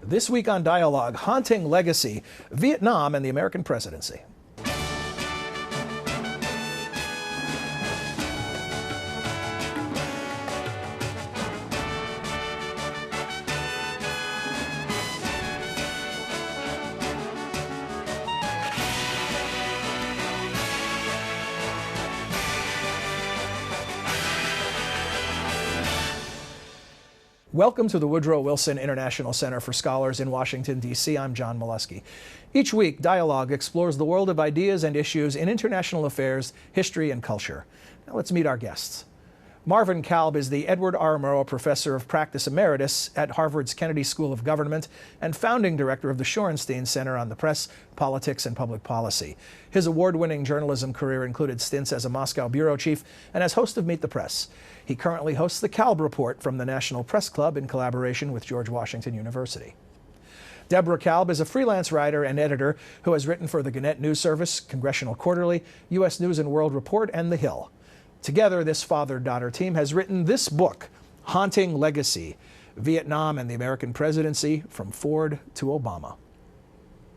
This week on Dialogue, Haunting Legacy, Vietnam and the American Presidency. Welcome to the Woodrow Wilson International Center for Scholars in Washington, D.C. I'm John Molesky. Each week, Dialogue explores the world of ideas and issues in international affairs, history, and culture. Now let's meet our guests. Marvin Kalb is the Edward R. Murrow Professor of Practice Emeritus at Harvard's Kennedy School of Government and founding director of the Shorenstein Center on the Press, Politics, and Public Policy. His award-winning journalism career included stints as a Moscow bureau chief and as host of Meet the Press. He currently hosts the Kalb Report from the National Press Club in collaboration with George Washington University. Deborah Kalb is a freelance writer and editor who has written for the Gannett News Service, Congressional Quarterly, U.S. News and World Report, and The Hill. Together, this father-daughter team has written this book, Haunting Legacy, Vietnam and the American Presidency, from Ford to Obama.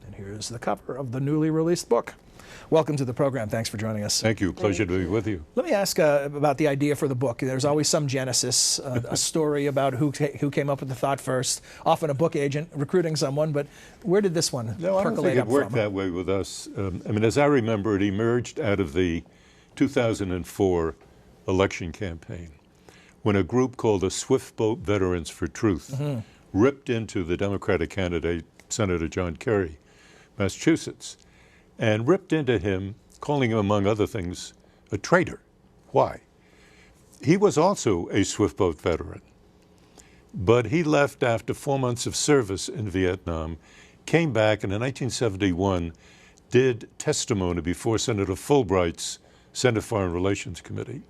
And here's the cover of the newly released book. Welcome to the program. Thanks for joining us. Thank you. Pleasure to be with you. Let me ask about the idea for the book. There's always some genesis, a story about who came up with the thought first, often a book agent recruiting someone, but where did this one percolate up from? I don't think it worked that way with us. As I remember, it emerged out of the 2004 election campaign when a group called the Swift Boat Veterans for Truth ripped into the Democratic candidate, Senator John Kerry, Massachusetts, and ripped into him, calling him, among other things, a traitor. Why? He was also a Swift Boat veteran, but he left after 4 months of service in Vietnam, came back, and in 1971 did testimony before Senator Fulbright's Senate Foreign Relations Committee,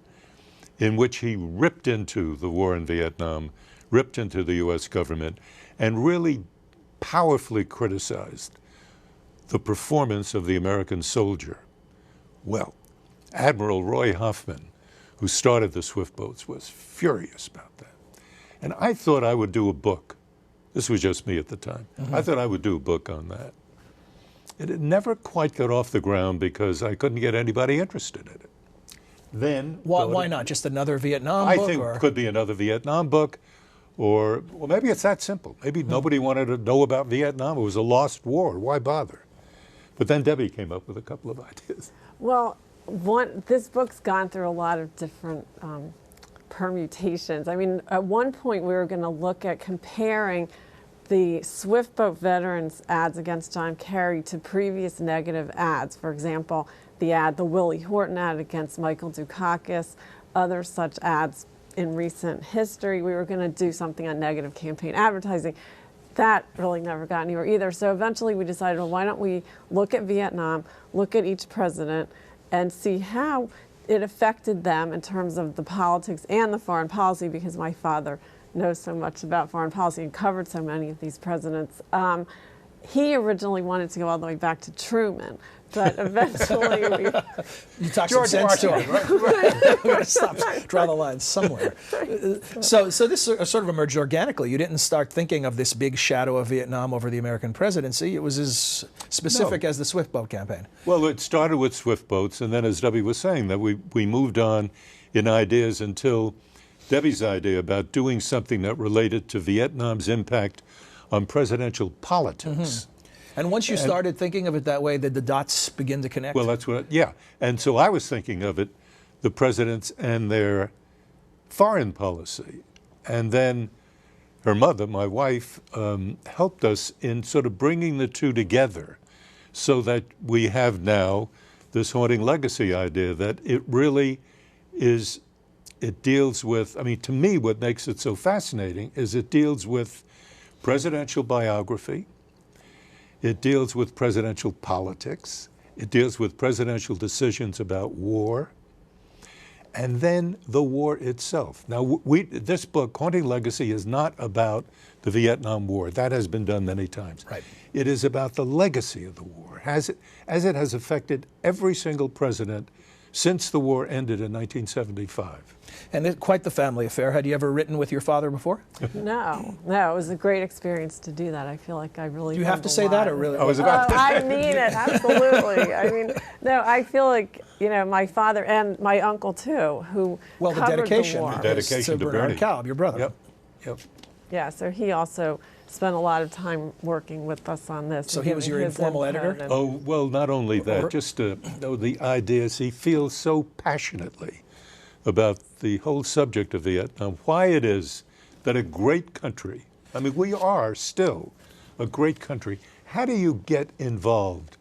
in which he ripped into the war in Vietnam, ripped into the U.S. government, and really powerfully criticized the performance of the American soldier. Well, Admiral Roy Hoffman, who started the Swift Boats, was furious about that. And I thought I would do a book. This was just me at the time. I thought I would do a book on that. It never quite got off the ground because I couldn't get anybody interested in it. Then, why not? Just another Vietnam book? I think it could be another Vietnam book, or well, maybe it's that simple. Maybe nobody wanted to know about Vietnam. It was a lost war. Why bother? But then Debbie came up with a couple of ideas. Well, this book's gone through a lot of different permutations. I mean, at one point we were going to look at comparing the Swift Boat Veterans ads against John Kerry to previous negative ads. For example, the Willie Horton ad against Michael Dukakis, other such ads in recent history. We were going to do something on negative campaign advertising. That really never got anywhere either. So eventually we decided, well, why don't we look at Vietnam, look at each president, and see how it affected them in terms of the politics and the foreign policy, because my father knows so much about foreign policy and covered so many of these presidents. He originally wanted to go all the way back to Truman, but eventually we... You talked some sense to him, right? We're going to stop, draw the line somewhere. So this sort of emerged organically. You didn't start thinking of this big shadow of Vietnam over the American presidency. It was as specific as the Swift Boat campaign. Well, it started with Swift Boats, and then, as Debbie was saying, that we moved on in ideas until Debbie's idea about doing something that related to Vietnam's impact on presidential politics. And once you started thinking of it that way, did the dots begin to connect? Well, that's what, yeah. And so I was thinking of it, the presidents and their foreign policy. And then her mother, my wife, helped us in sort of bringing the two together so that we have now this haunting legacy idea that it really is, it deals with, I mean, to me, what makes it so fascinating is it deals with presidential biography, it deals with presidential politics, it deals with presidential decisions about war, and then the war itself. Now, this book, Haunting Legacy, is not about the Vietnam War. That has been done many times. Right. It is about the legacy of the war, as it has affected every single president since the war ended in 1975. And quite the family affair. Had you ever written with your father before? No, it was a great experience to do that. I feel like I really. Do you have to say that, or really? I was about to. I mean it, absolutely. I mean, no, I feel like, my father and my uncle too, who the covered dedication, the war. The dedication to Bernard Bernie. Kalb, your brother. Yep, yep. Yeah, so he also spent a lot of time working with us on this. So and he was giving your his informal input editor? and- Oh, well, not only that, just the ideas. He feels so passionately about the whole subject of Vietnam, why it is that a great country, I mean, we are still a great country. How do you get involved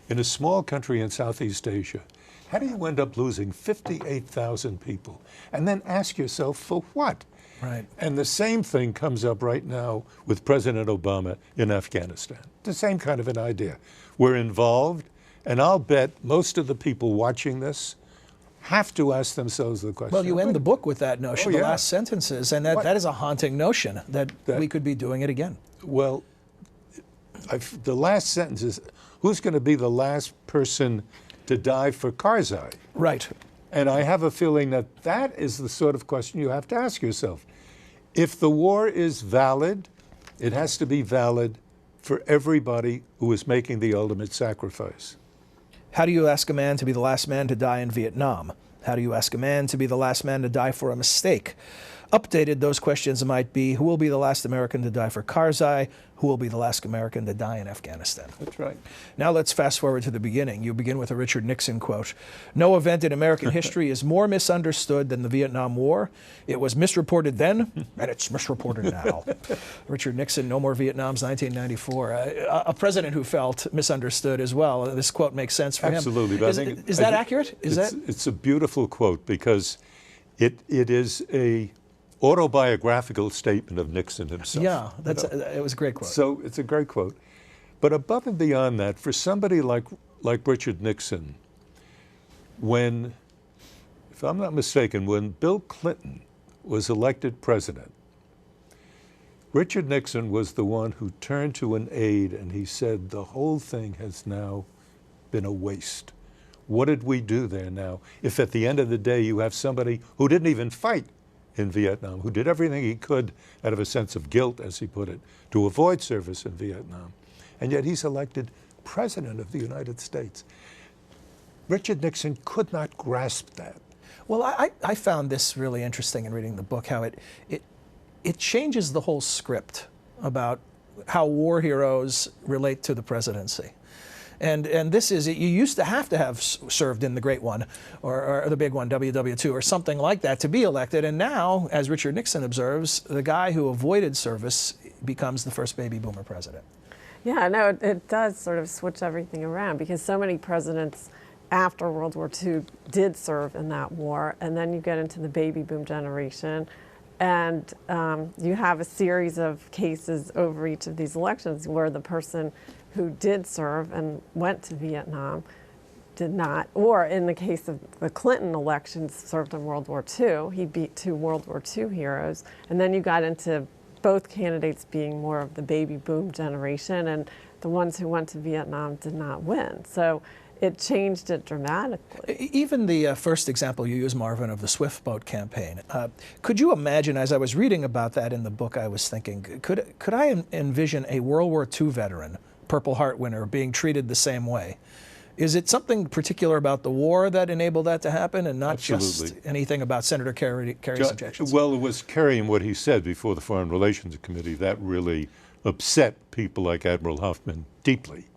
in a small country in Southeast Asia? How do you end up losing 58,000 people? And then ask yourself, for what? Right. And the same thing comes up right now with President Obama in Afghanistan. The same kind of an idea. We're involved, and I'll bet most of the people watching this have to ask themselves the question. Well, you end the book with that notion, Oh, the yeah. last sentences, and that is a haunting notion that we could be doing it again. Well, the last sentence is, who's going to be the last person to die for Karzai? Right. And I have a feeling that that is the sort of question you have to ask yourself. If the war is valid, it has to be valid for everybody who is making the ultimate sacrifice. How do you ask a man to be the last man to die in Vietnam? How do you ask a man to be the last man to die for a mistake? Updated, those questions might be, who will be the last American to die for Karzai? Who will be the last American to die in Afghanistan? That's right. Now let's fast forward to the beginning. You begin with a Richard Nixon quote. No event in American history is more misunderstood than the Vietnam War. It was misreported then, and it's misreported now. Richard Nixon, no more Vietnam's 1994. A president who felt misunderstood as well. This quote makes sense for Absolutely. him. But I think Is that accurate? It's a beautiful quote because it is a autobiographical statement of Nixon himself. Yeah, it was a great quote. So it's a great quote. But above and beyond that, for somebody like Richard Nixon, when, if I'm not mistaken, when Bill Clinton was elected president, Richard Nixon was the one who turned to an aide and he said, the whole thing has now been a waste. What did we do there now? If at the end of the day you have somebody who didn't even fight in Vietnam, who did everything he could out of a sense of guilt, as he put it, to avoid service in Vietnam, and yet he's elected president of the United States. Richard Nixon could not grasp that. Well, I found this really interesting in reading the book, how it changes the whole script about how war heroes relate to the presidency. And this is, you used to have served in the great one, or the big one, WW2, or something like that to be elected. And now, as Richard Nixon observes, the guy who avoided service becomes the first baby boomer president. Yeah, no, it does sort of switch everything around because so many presidents after World War II did serve in that war. And then you get into the baby boom generation. And you have a series of cases over each of these elections where the person who did serve and went to Vietnam did not, or in the case of the Clinton elections, served in World War II. He beat two World War II heroes. And then you got into both candidates being more of the baby boom generation, and the ones who went to Vietnam did not win. So it changed it dramatically. Even the first example you use, Marvin, of the Swift boat campaign, could you imagine, as I was reading about that in the book, I was thinking, could I envision a World War II veteran, Purple Heart winner, being treated the same way? Is it something particular about the war that enabled that to happen, and not Absolutely. just anything about Senator Kerry's objections? Well, it was Kerry and what he said before the Foreign Relations Committee that really upset people like Admiral Hoffman deeply.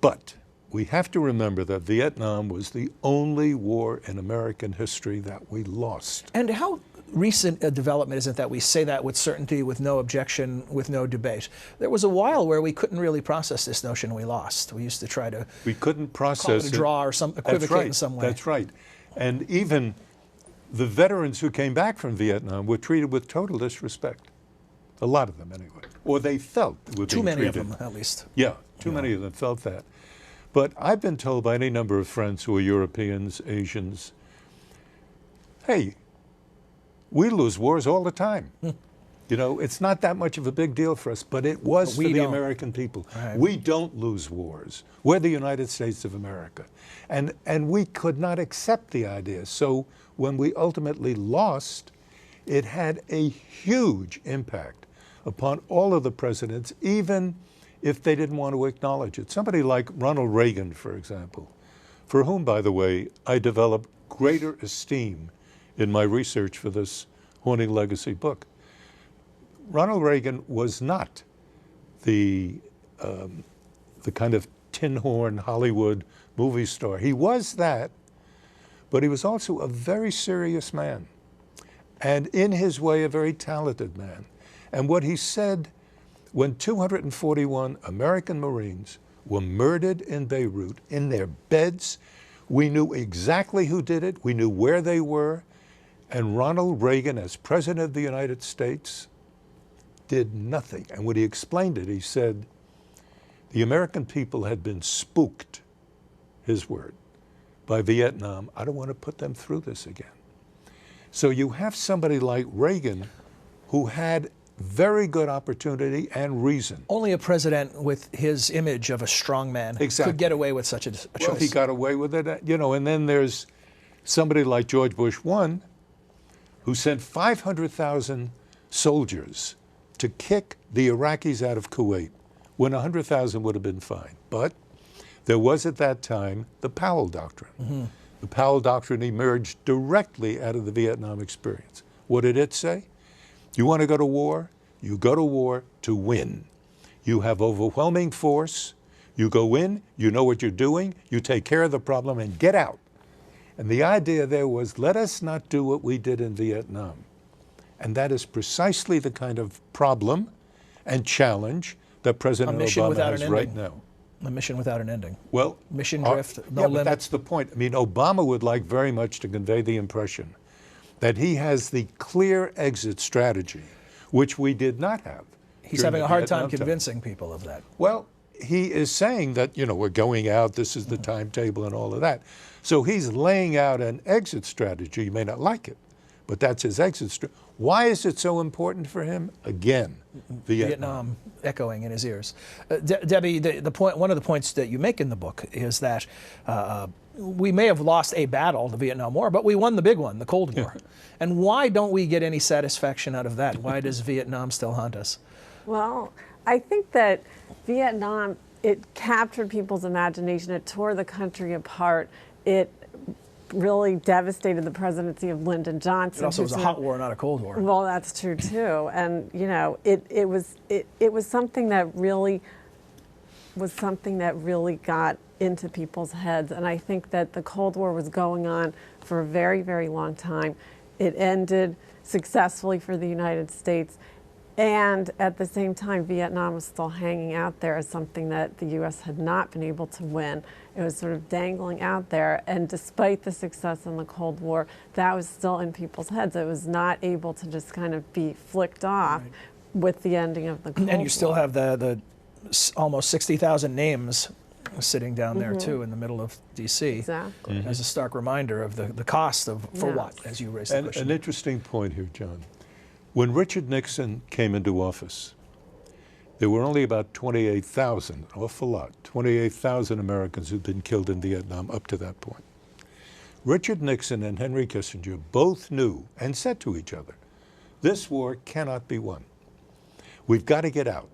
But we have to remember that Vietnam was the only war in American history that we lost. And how recent a development is it that we say that with certainty, with no objection, with no debate? There was a while where we couldn't really process this notion we lost. We used to try to We couldn't process call it a draw or equivocate in some way. That's right. And even the veterans who came back from Vietnam were treated with total disrespect. A lot of them, anyway. Or they felt they were Too being many of treated. them, at least. Yeah, too many of them felt that. But I've been told by any number of friends who are Europeans, Asians, hey, we lose wars all the time. You know, it's not that much of a big deal for us, but it was for the American people. Right. We don't lose wars. We're the United States of America. And we could not accept the idea. So when we ultimately lost, it had a huge impact upon all of the presidents, even if they didn't want to acknowledge it. Somebody like Ronald Reagan, for example, for whom, by the way, I developed greater esteem in my research for this Haunting Legacy book. Ronald Reagan was not the kind of tin horn Hollywood movie star. He was that, but he was also a very serious man, and in his way, a very talented man. And what he said when 241 American Marines were murdered in Beirut in their beds, we knew exactly who did it, we knew where they were, and Ronald Reagan, as President of the United States, did nothing. And when he explained it, he said, the American people had been spooked, his word, by Vietnam. I don't want to put them through this again. So you have somebody like Reagan who had very good opportunity and reason. Only a president with his image of a strong man could get away with such a choice. Well, he got away with it, you know, and then there's somebody like George Bush I, who sent 500,000 soldiers to kick the Iraqis out of Kuwait, when 100,000 would have been fine. But there was at that time the Powell Doctrine. Mm-hmm. The Powell Doctrine emerged directly out of the Vietnam experience. What did it say? You want to go to war? You go to war to win. You have overwhelming force. You go in, you know what you're doing, you take care of the problem and get out. And the idea there was, let us not do what we did in Vietnam. And that is precisely the kind of problem and challenge that President Obama has right now. A mission without an ending. Well, mission drift, no yeah, limit. but that's the point. I mean, Obama would like very much to convey the impression that he has the clear exit strategy, which we did not have. He's having a hard time convincing people of that. Well, he is saying that, you know, we're going out, this is the timetable and all of that. So he's laying out an exit strategy. You may not like it, but that's his exit strategy. Why is it so important for him? Again, Vietnam echoing in his ears. Debbie, the point, one of the points that you make in the book is that we may have lost a battle, the Vietnam War, but we won the big one, the Cold War. And why don't we get any satisfaction out of that? Why does Vietnam still haunt us? Well, I think that Vietnam, it captured people's imagination. It tore the country apart. It really devastated the presidency of Lyndon Johnson. It also was a hot war, not a cold war. Well, that's true too. And you know, it was something that really got into people's heads. And I think that the Cold War was going on for a very, very long time. It ended successfully for the United States. And at the same time, Vietnam was still hanging out there as something that the U.S. had not been able to win. It was sort of dangling out there. And despite the success in the Cold War, that was still in people's heads. It was not able to just kind of be flicked off with the ending of the Cold War. And you still have the almost 60,000 names sitting down there, too, in the middle of D.C. Exactly. As a stark reminder of the cost of, for what, as you raised the question. An interesting point here, John. When Richard Nixon came into office, there were only about 28,000, an awful lot, 28,000 Americans who'd been killed in Vietnam up to that point. Richard Nixon and Henry Kissinger both knew and said to each other, this war cannot be won. We've got to get out.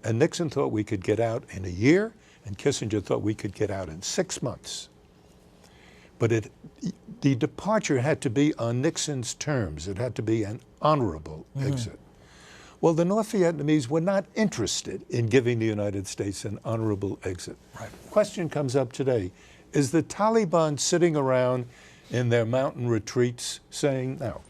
And Nixon thought we could get out in a year, and Kissinger thought we could get out in 6 months. But the departure had to be on Nixon's terms. It had to be an honorable exit. Well, the North Vietnamese were not interested in giving the United States an honorable exit. Right. Question comes up today. Is the Taliban sitting around in their mountain retreats saying, now,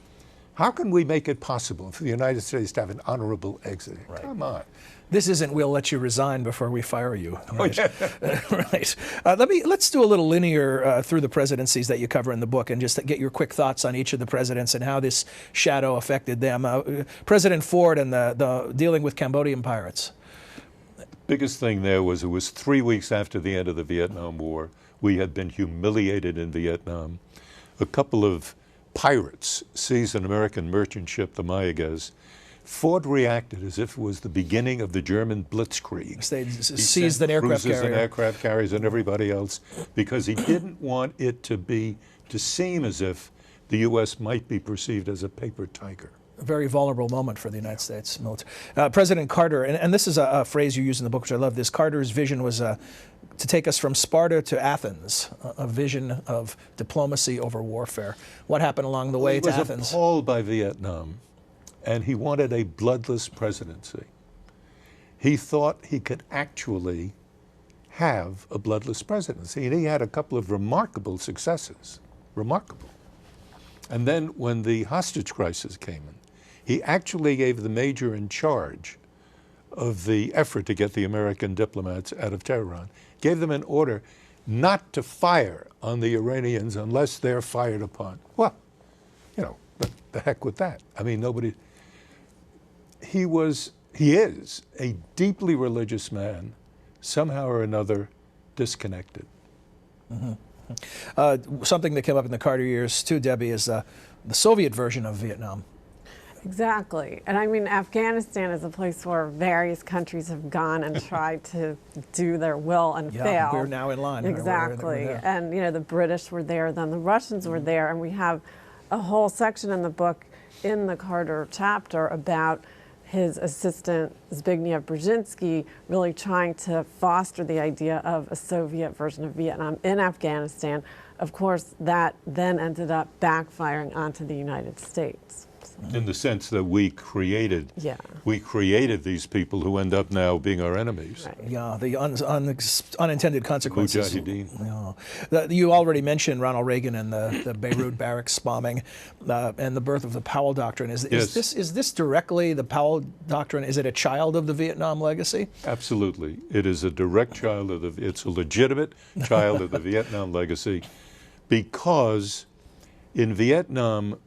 how can we make it possible for the United States to have an honorable exit? Right. Come on. This isn't we'll let you resign before we fire you. Right. Oh, yeah. Right. Let's do a little linear through the presidencies that you cover in the book and just get your quick thoughts on each of the presidents and how this shadow affected them. President Ford and the dealing with Cambodian pirates. Biggest thing there was it was 3 weeks after the end of the Vietnam War. We had been humiliated in Vietnam. A couple of pirates seized an American merchant ship, the Mayaguez, Ford reacted as if it was the beginning of the German blitzkrieg. They He seized sent an aircraft cruisers and carrier. aircraft carriers and everybody else because he didn't want it to seem as if the U.S. might be perceived as a paper tiger. A very vulnerable moment for the United States military. President Carter, and this is a phrase you use in the book, which I love, this Carter's vision was to take us from Sparta to Athens, a vision of diplomacy over warfare. What happened along the way to Athens? He was appalled by Vietnam, and he wanted a bloodless presidency. He thought he could actually have a bloodless presidency, and he had a couple of remarkable successes, remarkable. And then when the hostage crisis came in, he actually gave the major in charge of the effort to get the American diplomats out of Tehran, gave them an order not to fire on the Iranians unless they're fired upon. Well, you know, the heck with that. I mean, nobody. He is a deeply religious man, somehow or another disconnected. Mm-hmm. Something that came up in the Carter years too, Debbie, is the Soviet version of Vietnam. Exactly. And I mean, Afghanistan is a place where various countries have gone and tried to do their will and fail. We're now in line. Exactly. And, you know, the British were there, then the Russians were there, and we have a whole section in the book, in the Carter chapter, about his assistant, Zbigniew Brzezinski, really trying to foster the idea of a Soviet version of Vietnam in Afghanistan. Of course, that then ended up backfiring onto the United States. In the sense that we created these people who end up now being our enemies. Right. Yeah, the unintended consequences. Mujahideen. Yeah. You already mentioned Ronald Reagan and the Beirut barracks bombing and the birth of the Powell Doctrine. Is this directly the Powell Doctrine? Is it a child of the Vietnam legacy? Absolutely. It is a direct child of it's a legitimate child of the Vietnam legacy, because in Vietnam,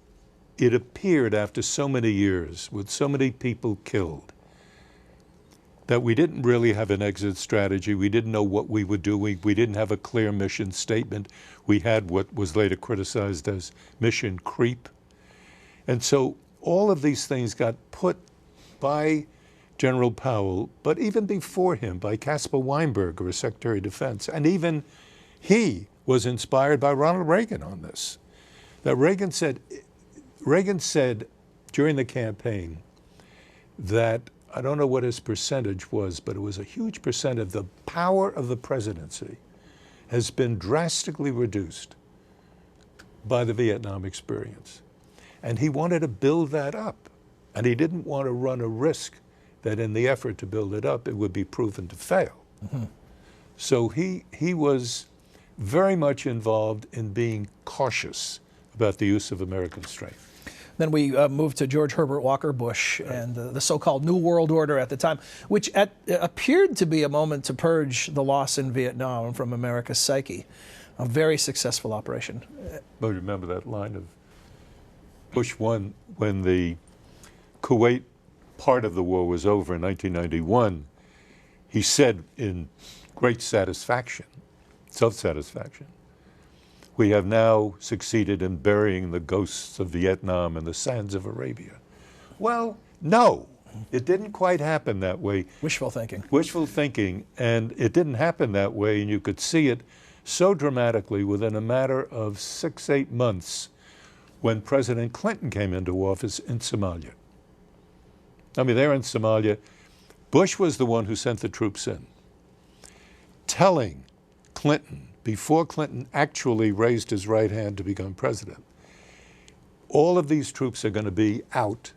it appeared after so many years, with so many people killed, that we didn't really have an exit strategy. We didn't know what we were doing. We didn't have a clear mission statement. We had what was later criticized as mission creep. And so all of these things got put by General Powell, but even before him, by Caspar Weinberger, as Secretary of Defense. And even he was inspired by Ronald Reagan on this. That Reagan said during the campaign that, I don't know what his percentage was, but it was a huge percent of the power of the presidency has been drastically reduced by the Vietnam experience. And he wanted to build that up. And he didn't want to run a risk that in the effort to build it up, it would be proven to fail. Mm-hmm. So he was very much involved in being cautious about the use of American strength. Then we moved to George Herbert Walker Bush and the so-called New World Order at the time, which appeared to be a moment to purge the loss in Vietnam from America's psyche. A very successful operation. Well, remember that line of Bush 1, when the Kuwait part of the war was over in 1991, he said in great satisfaction, self-satisfaction, "We have now succeeded in burying the ghosts of Vietnam in the sands of Arabia." Well, no, it didn't quite happen that way. Wishful thinking. Wishful thinking, and it didn't happen that way, and you could see it so dramatically within a matter of 6-8 months when President Clinton came into office in Somalia. I mean, they're in Somalia. Bush was the one who sent the troops in, telling Clinton, before Clinton actually raised his right hand to become president, all of these troops are going to be out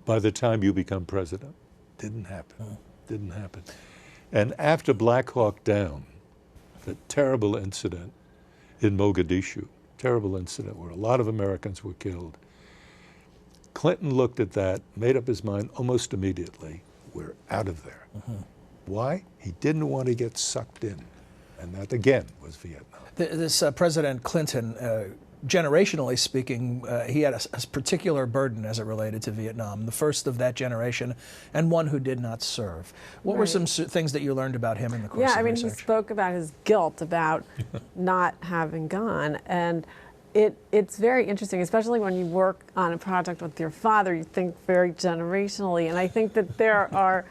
by the time you become president. Didn't happen. Didn't happen. And after Black Hawk Down, the terrible incident in Mogadishu, terrible incident where a lot of Americans were killed, Clinton looked at that, made up his mind almost immediately, we're out of there. Mm-hmm. Why? He didn't want to get sucked in. And that, again, was Vietnam. This President Clinton, generationally speaking, he had a particular burden as it related to Vietnam, the first of that generation, and one who did not serve. What were some things that you learned about him in the course of research? He spoke about his guilt about not having gone. And it's very interesting, especially when you work on a project with your father. You think very generationally, and I think that there are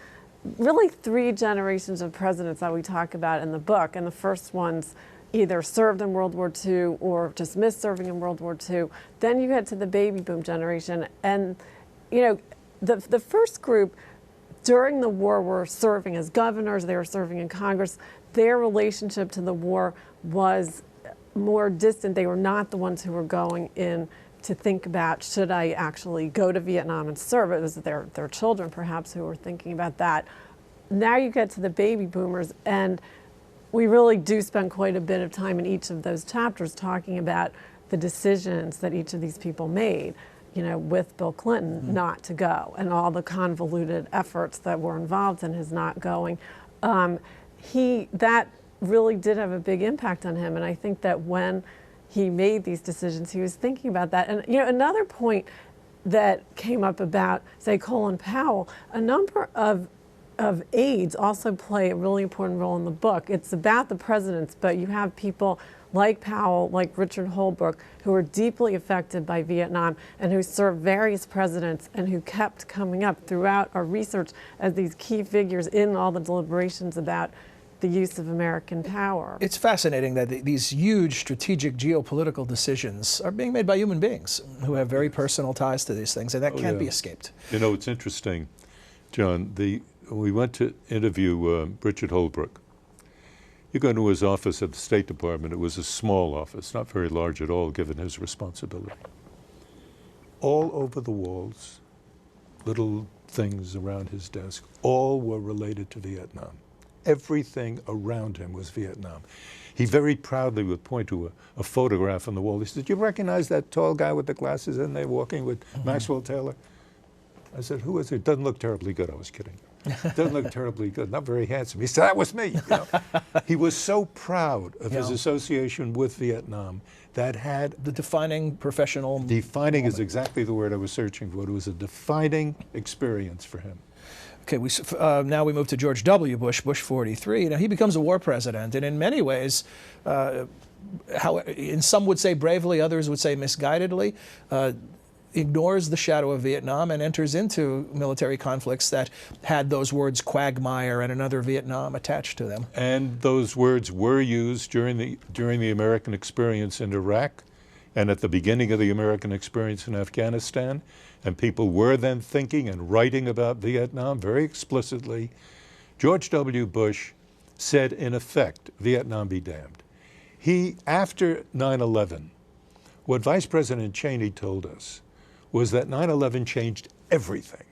really 3 generations of presidents that we talk about in the book, and the first ones either served in World War II or just missed serving in World War II. Then you get to the baby boom generation, and the first group during the war were serving as governors, they were serving in Congress. Their relationship to the war was more distant. They were not the ones who were going in to think about, should I actually go to Vietnam and serve? It was their children perhaps who were thinking about that. Now you get to the baby boomers, and we really do spend quite a bit of time in each of those chapters talking about the decisions that each of these people made, with Bill Clinton not to go, and all the convoluted efforts that were involved in his not going. That really did have a big impact on him, and I think that when he made these decisions, he was thinking about that. And another point that came up about, say, Colin Powell, a number of aides also play a really important role in the book. It's about the presidents, but you have people like Powell, like Richard Holbrooke, who were deeply affected by Vietnam and who served various presidents and who kept coming up throughout our research as these key figures in all the deliberations about the use of American power. It's fascinating that these huge strategic geopolitical decisions are being made by human beings who have very personal ties to these things, and that can't be escaped. It's interesting, John. We went to interview Richard Holbrooke. You go into his office at the State Department. It was a small office, not very large at all, given his responsibility. All over the walls, little things around his desk, all were related to Vietnam. Everything around him was Vietnam. He very proudly would point to a photograph on the wall. He said, "Do you recognize that tall guy with the glasses in there walking with Maxwell Taylor?" I said, "Who is it? Doesn't look terribly good." I was kidding. Doesn't look terribly good, not very handsome. He said, "That was me." He was so proud of his association with Vietnam that had the defining professional. Defining moment is exactly the word I was searching for. It was a defining experience for him. Okay, now we move to George W. Bush, Bush 43. He becomes a war president, and in many ways, and some would say bravely, others would say misguidedly, ignores the shadow of Vietnam and enters into military conflicts that had those words quagmire and another Vietnam attached to them. And those words were used during the American experience in Iraq and at the beginning of the American experience in Afghanistan. And people were then thinking and writing about Vietnam very explicitly. George W. Bush said, in effect, Vietnam be damned. After 9/11, what Vice President Cheney told us was that 9/11 changed everything.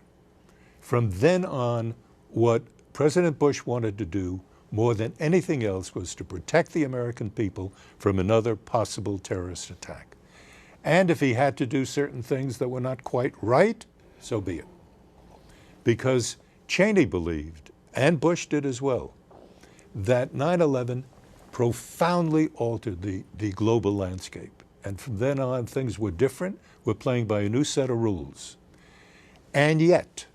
From then on, what President Bush wanted to do more than anything else was to protect the American people from another possible terrorist attack. And if he had to do certain things that were not quite right, so be it. Because Cheney believed, and Bush did as well, that 9/11 profoundly altered the global landscape. And from then on, things were different. We're playing by a new set of rules. And yet,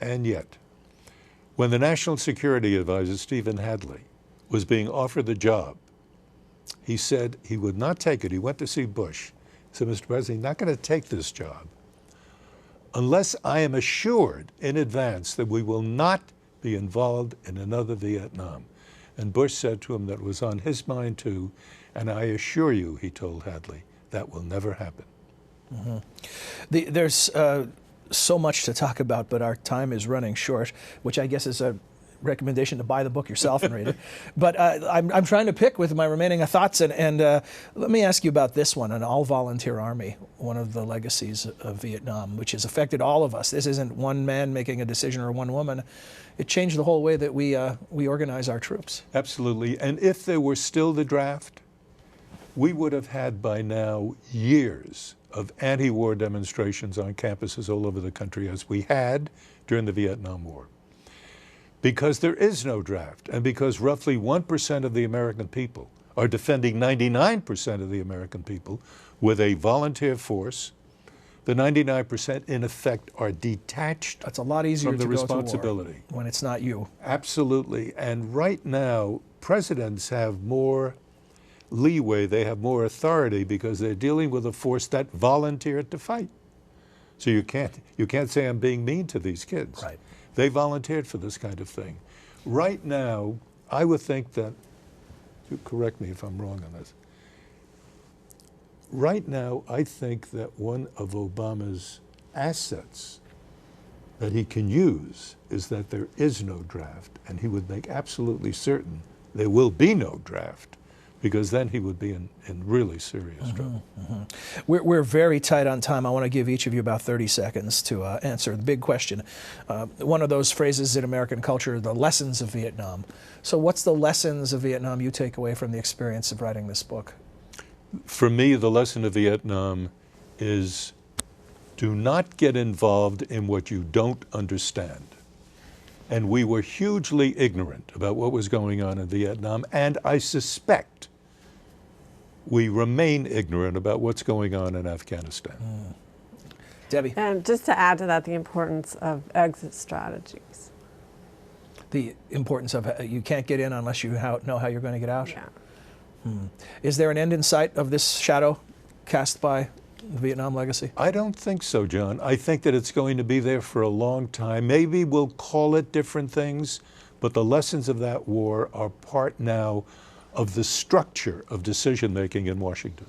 when the National Security Advisor, Stephen Hadley, was being offered the job, he said he would not take it. He went to see Bush. He said, "Mr. President, I'm not going to take this job unless I am assured in advance that we will not be involved in another Vietnam." And Bush said to him that it was on his mind too, "And I assure you," he told Hadley, "that will never happen." There's so much to talk about, but our time is running short, which I guess is a recommendation to buy the book yourself and read it. But I'm trying to pick with my remaining thoughts, and let me ask you about this one, an all-volunteer army, one of the legacies of Vietnam, which has affected all of us. This isn't one man making a decision or one woman. It changed the whole way that we organize our troops. Absolutely. And if there were still the draft, we would have had by now years of anti-war demonstrations on campuses all over the country, as we had during the Vietnam War. Because there is no draft, and because roughly 1% of the American people are defending 99% of the American people with a volunteer force, the 99% in effect are detached. That's a lot easier from the to responsibility go to war when it's not you. Absolutely. And right now, presidents have more leeway, they have more authority because they're dealing with a force that volunteered to fight. So you can't say I'm being mean to these kids. Right. They volunteered for this kind of thing. Right now, I would think that, you correct me if I'm wrong on this, right now I think that one of Obama's assets that he can use is that there is no draft, and he would make absolutely certain there will be no draft, because then he would be in really serious trouble. We're very tight on time. I want to give each of you about 30 seconds to answer the big question. One of those phrases in American culture, the lessons of Vietnam. So what's the lessons of Vietnam you take away from the experience of writing this book? For me, the lesson of Vietnam is do not get involved in what you don't understand. And we were hugely ignorant about what was going on in Vietnam, and I suspect we remain ignorant about what's going on in Afghanistan. Debbie? And just to add to that, the importance of exit strategies. The importance of you can't get in unless you know how you're going to get out? Yeah. Is there an end in sight of this shadow cast by the Vietnam legacy? I don't think so, John. I think that it's going to be there for a long time. Maybe we'll call it different things, but the lessons of that war are part now of the structure of decision-making in Washington.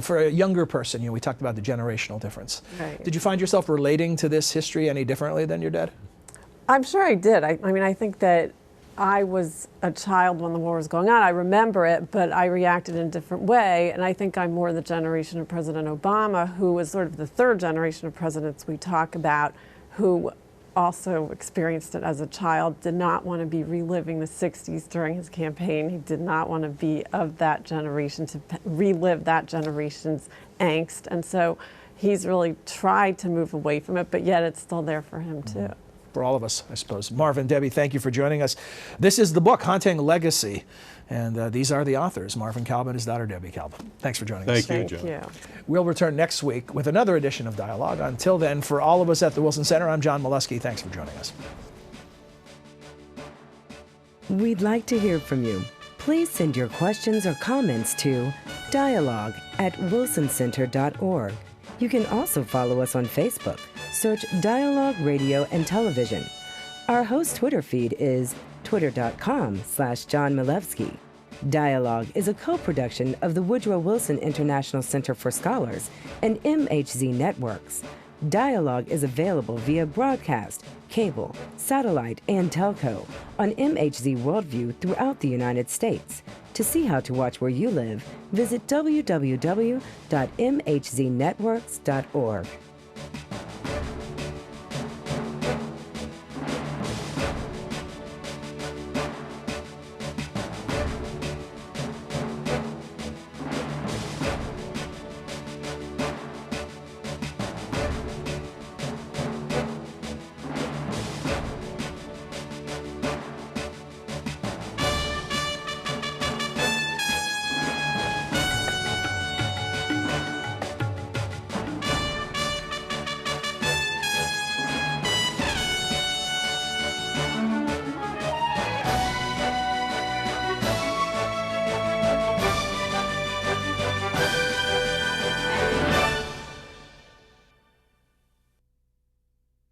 For a younger person, we talked about the generational difference. Right. Did you find yourself relating to this history any differently than your dad? I'm sure I did. I mean, I think that I was a child when the war was going on. I remember it, but I reacted in a different way. And I think I'm more the generation of President Obama, who was sort of the third generation of presidents we talk about, who also experienced it as a child, did not want to be reliving the 60s during his campaign. He did not want to be of that generation, to relive that generation's angst. And so he's really tried to move away from it, but yet it's still there for him too. For all of us, I suppose. Marvin, Debbie, thank you for joining us. This is the book, Haunting Legacy, and these are the authors, Marvin Kalb and his daughter, Debbie Kalb. Thanks for joining us. Thank you, John. Thank you. We'll return next week with another edition of Dialogue. Until then, for all of us at the Wilson Center, I'm John Molesky. Thanks for joining us. We'd like to hear from you. Please send your questions or comments to dialogue@wilsoncenter.org. You can also follow us on Facebook. Search Dialogue Radio and Television. Our host Twitter feed is twitter.com/John Milewski. Dialogue is a co-production of the Woodrow Wilson International Center for Scholars and MHZ Networks. Dialogue is available via broadcast, cable, satellite, and telco on MHZ Worldview throughout the United States. To see how to watch where you live, visit www.mhznetworks.org.